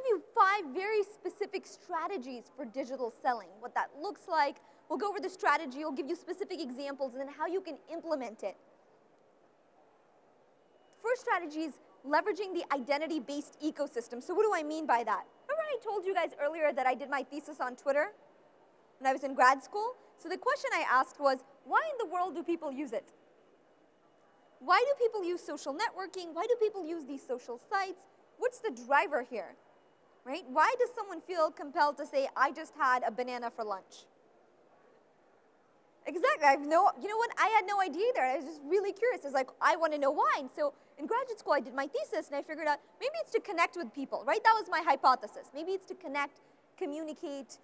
give you 5 very specific strategies for digital selling, what that looks like. We'll go over the strategy, we'll give you specific examples, and then how you can implement it. First strategy is leveraging the identity-based ecosystem. So what do I mean by that? Remember I told you guys earlier that I did my thesis on Twitter when I was in grad school? So the question I asked was, why in the world do people use it? Why do people use social networking? Why do people use these social sites? What's the driver here, right? Why does someone feel compelled to say, I just had a banana for lunch? Exactly, you know what, I had no idea either. I was just really curious. It's like, I want to know why. And so in graduate school, I did my thesis, and I figured out, maybe it's to connect with people, right? That was my hypothesis. Maybe it's to connect, communicate,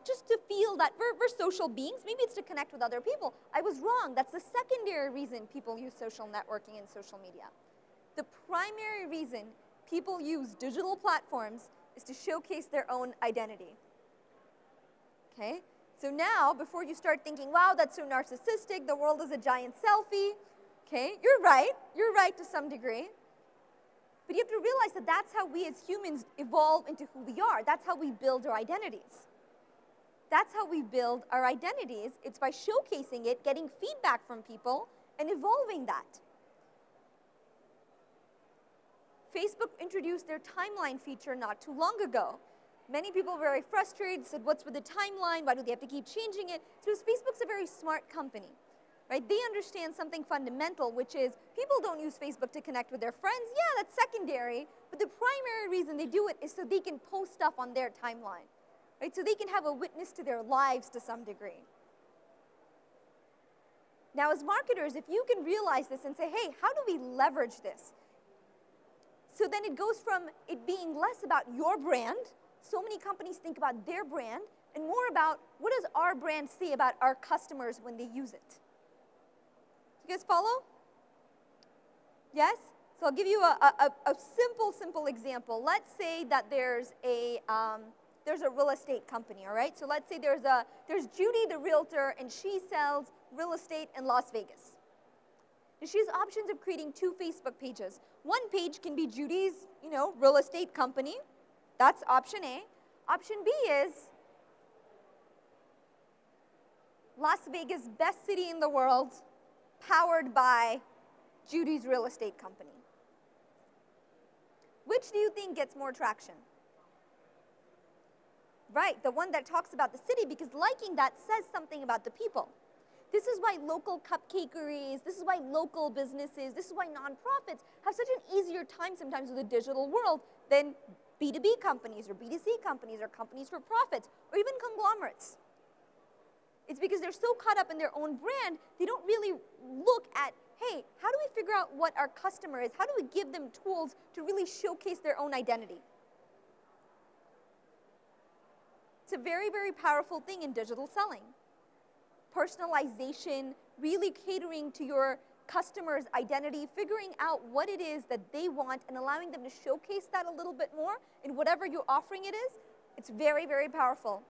just to feel that we're social beings. Maybe it's to connect with other people. I was wrong. That's the secondary reason people use social networking and social media. The primary reason people use digital platforms is to showcase their own identity. Okay? So now, before you start thinking, wow, that's so narcissistic, the world is a giant selfie, okay, you're right to some degree. But you have to realize that that's how we as humans evolve into who we are. That's how we build our identities. That's how we build our identities. It's by showcasing it, getting feedback from people, and evolving that. Facebook introduced their timeline feature not too long ago. Many people were very frustrated, said, what's with the timeline? Why do they have to keep changing it? So Facebook's a very smart company, right? They understand something fundamental, which is people don't use Facebook to connect with their friends. Yeah, that's secondary, but the primary reason they do it is so they can post stuff on their timeline, right? So they can have a witness to their lives to some degree. Now, as marketers, if you can realize this and say, hey, how do we leverage this? So then it goes from it being less about your brand. So many companies think about their brand, and more about what does our brand say about our customers when they use it. You guys follow? Yes? So I'll give you a simple example. Let's say that there's a real estate company, all right? So let's say there's Judy the realtor, and she sells real estate in Las Vegas. And she has options of creating 2 Facebook pages. One page can be Judy's, real estate company. That's option A. Option B is Las Vegas, best city in the world, powered by Judy's real estate company. Which do you think gets more traction? Right, the one that talks about the city, because liking that says something about the people. This is why local cupcakeries, this is why local businesses, this is why nonprofits have such an easier time sometimes with the digital world than B2B companies or B2C companies or companies for profits or even conglomerates. It's because they're so caught up in their own brand, they don't really look at, hey, how do we figure out what our customer is? How do we give them tools to really showcase their own identity? It's a very, very powerful thing in digital selling. Personalization, really catering to your customer's identity, figuring out what it is that they want and allowing them to showcase that a little bit more in whatever you're offering it is, it's very, very powerful.